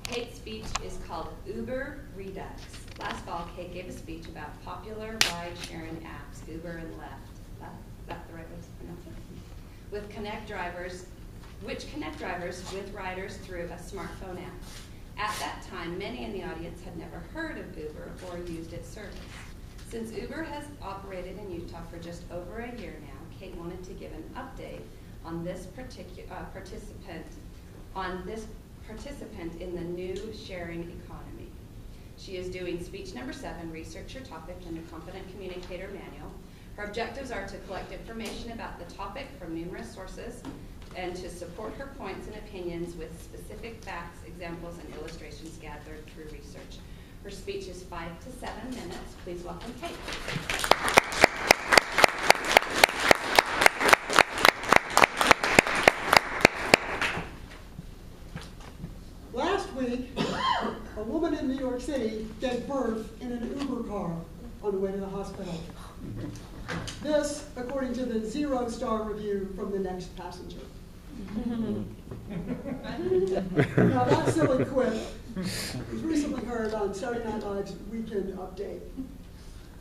Cate's speech is called Uber Redux. Last fall, Cate gave a speech about popular ride-sharing apps, Uber and Lyft. Is that the right way to pronounce it? Which connect drivers with riders through a smartphone app. At that time, many in the audience had never heard of Uber or used its service. Since Uber has operated in Utah for just over a year now, Cate wanted to give an update on this participant in the new sharing economy. She is doing speech number 7, research your topic in the Confident Communicator Manual. Her objectives are to collect information about the topic from numerous sources and to support her points and opinions with specific facts, examples, and illustrations gathered through research. Her speech is 5 to 7 minutes. Please welcome Cate. Last week, a woman in New York City gave birth in an Uber car on the way to the hospital. This, according to the 0-star review from the next passenger. Now that silly quip was recently heard on Saturday Night Live's Weekend Update,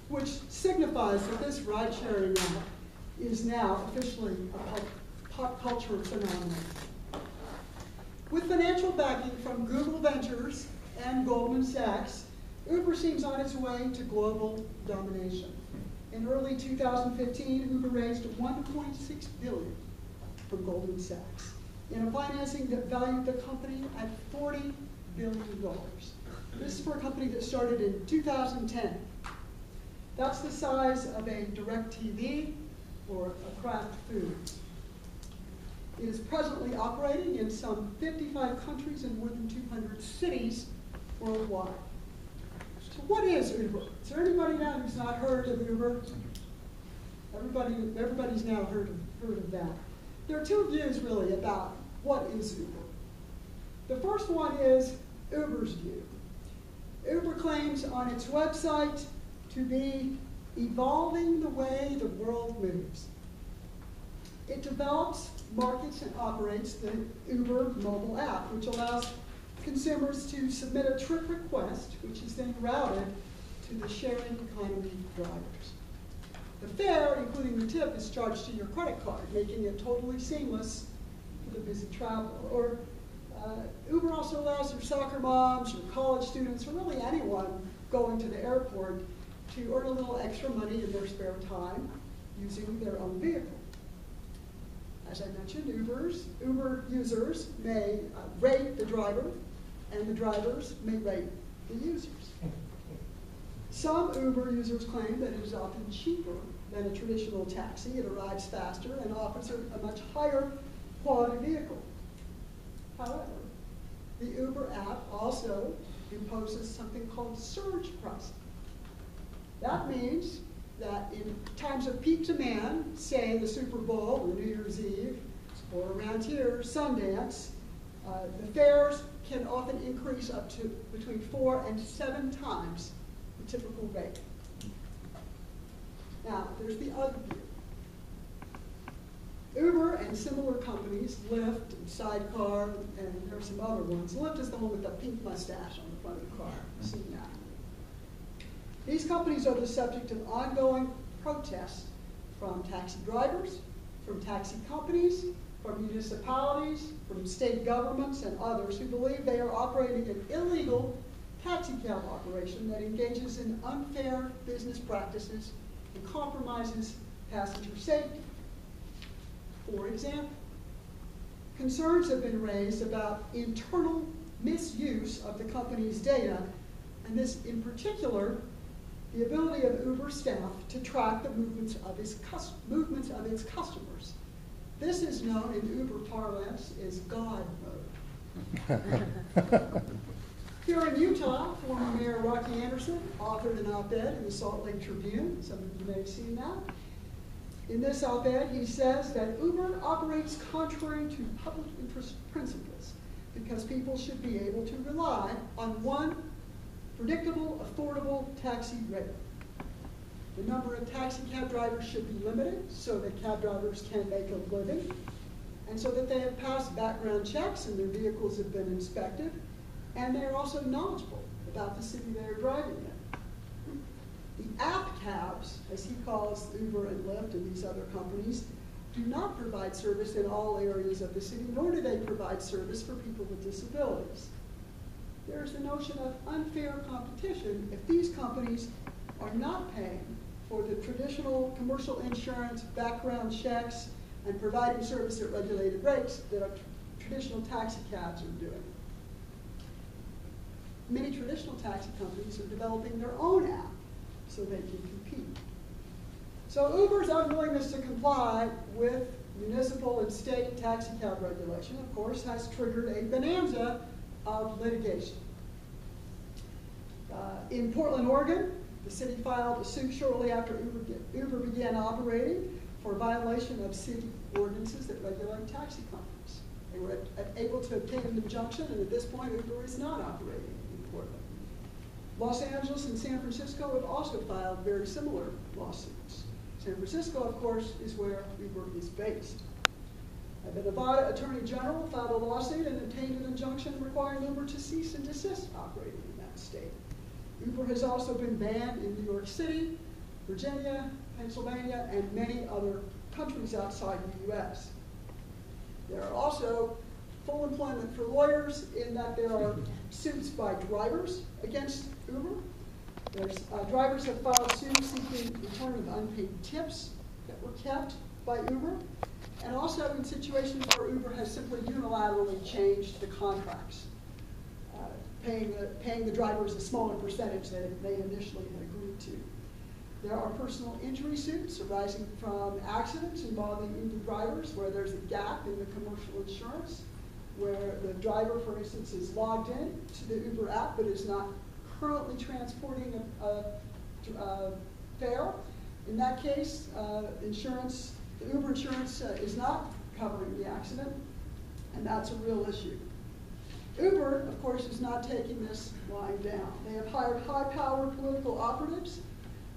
which signifies that this ride-sharing app is now officially a pop culture phenomenon. With financial backing from Google Ventures and Goldman Sachs, Uber seems on its way to global domination. In early 2015, Uber raised $1.6 billion from Goldman Sachs in a financing that valued the company at $40 billion. This is for a company that started in 2010. That's the size of a DirecTV or a Kraft Foods. It is presently operating in some 55 countries and more than 200 cities worldwide. So what is Uber? Is there anybody now who's not heard of Uber? Everybody's now heard of that. There are two views really about what is Uber. The first one is Uber's view. Uber claims on its website to be evolving the way the world moves. It develops, markets, and operates the Uber mobile app, which allows consumers to submit a trip request, which is then routed to the sharing economy drivers. The fare, including the tip, is charged to your credit card, making it totally seamless for the busy traveler. Or Uber also allows your soccer moms, your college students, or really anyone going to the airport to earn a little extra money in their spare time using their own vehicle. As I mentioned, Uber users may rate the driver, and the drivers may rate the users. Some Uber users claim that it is often cheaper than a traditional taxi. It arrives faster and offers a much higher quality vehicle. However, the Uber app also imposes something called surge pricing. That means that in times of peak demand, say the Super Bowl or New Year's Eve, or around here, Sundance, the fares can often increase up to between 4 and 7 times the typical rate. Now, there's the other view. Uber and similar companies, Lyft and Sidecar, and there are some other ones. Lyft is the one with the pink mustache on the front of the car. You've seen that. These companies are the subject of ongoing protests from taxi drivers, from taxi companies, from municipalities, from state governments, and others who believe they are operating an illegal taxi cab operation that engages in unfair business practices and compromises passenger safety. For example, concerns have been raised about internal misuse of the company's data, and this in particular, the ability of Uber staff to track the movements of its customers. This is known in Uber parlance as God mode. Here in Utah, former Mayor Rocky Anderson authored an op-ed in the Salt Lake Tribune. Some of you may have seen that. In this op-ed, he says that Uber operates contrary to public interest principles because people should be able to rely on one predictable, affordable taxi rate. The number of taxi cab drivers should be limited so that cab drivers can make a living. and so that they have passed background checks and their vehicles have been inspected, and they are also knowledgeable about the city they are driving in. The app cabs, as he calls Uber and Lyft and these other companies, do not provide service in all areas of the city, nor do they provide service for people with disabilities. There's the notion of unfair competition if these companies are not paying for the traditional commercial insurance, background checks, and providing service at regulated rates that our traditional taxi cabs are doing. Many traditional taxi companies are developing their own app so they can compete. So Uber's unwillingness to comply with municipal and state taxi cab regulation, of course, has triggered a bonanza of litigation. In Portland, Oregon, the city filed a suit shortly after Uber began operating for violation of city ordinances that regulate taxi companies. They were able to obtain an injunction, and at this point, Uber is not operating in Portland. Los Angeles and San Francisco have also filed very similar lawsuits. San Francisco, of course, is where Uber is based. The Nevada Attorney General filed a lawsuit and obtained an injunction requiring Uber to cease and desist operating in that state. Uber has also been banned in New York City, Virginia, Pennsylvania, and many other countries outside the U.S. There are also full employment for lawyers in that there are suits by drivers against Uber. Drivers have filed suits seeking return of unpaid tips that were kept by Uber, and also in situations where Uber has simply unilaterally changed the contracts, paying the drivers a smaller percentage than they initially had agreed to. There are personal injury suits arising from accidents involving Uber drivers where there's a gap in the commercial insurance, where the driver, for instance, is logged in to the Uber app but is not currently transporting a fare. In that case, the Uber insurance is not covering the accident, and that's a real issue. Uber, of course, is not taking this lying down. They have hired high-powered political operatives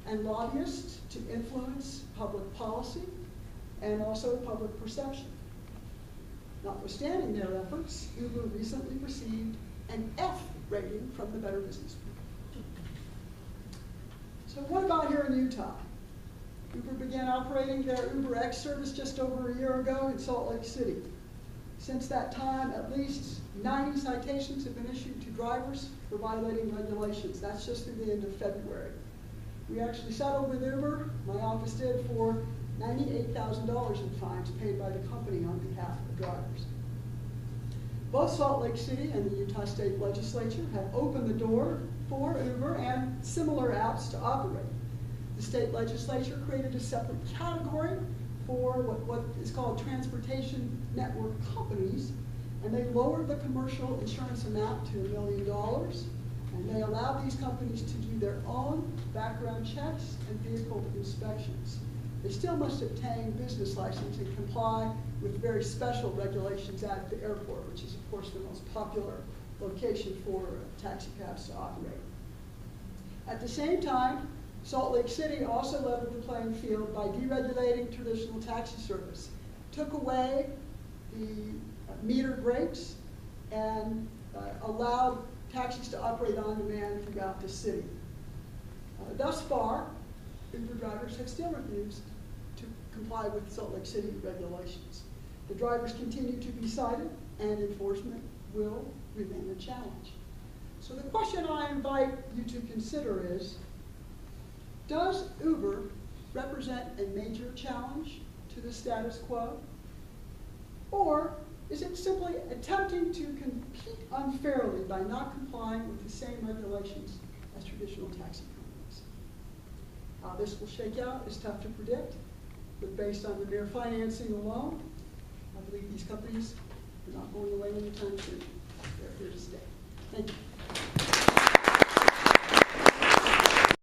and lobbyists to influence public policy and also public perception. Notwithstanding their efforts, Uber recently received an F rating from the Better Business Bureau. So what about here in Utah? Uber began operating their UberX service just over a year ago in Salt Lake City. Since that time, at least 90 citations have been issued to drivers for violating regulations. That's just through the end of February. We actually settled with Uber, my office did, for $98,000 in fines paid by the company on behalf of the drivers. Both Salt Lake City and the Utah State Legislature have opened the door for Uber and similar apps to operate. The state legislature created a separate category for what is called transportation network companies, and they lowered the commercial insurance amount to $1 million, and they allowed these companies to do their own background checks and vehicle inspections. They still must obtain business license and comply with very special regulations at the airport, which is, of course, the most popular location for taxi cabs to operate. At the same time, Salt Lake City also leveled the playing field by deregulating traditional taxi service, took away the metered rates, and allowed taxis to operate on demand throughout the city. Thus far, Uber drivers have still refused to comply with Salt Lake City regulations. The drivers continue to be cited, and enforcement will remain a challenge. So the question I invite you to consider is, does Uber represent a major challenge to the status quo? Or is it simply attempting to compete unfairly by not complying with the same regulations as traditional taxi companies? How this will shake out is tough to predict, but based on the mere financing alone, I believe these companies are not going away anytime soon. They're here to stay. Thank you.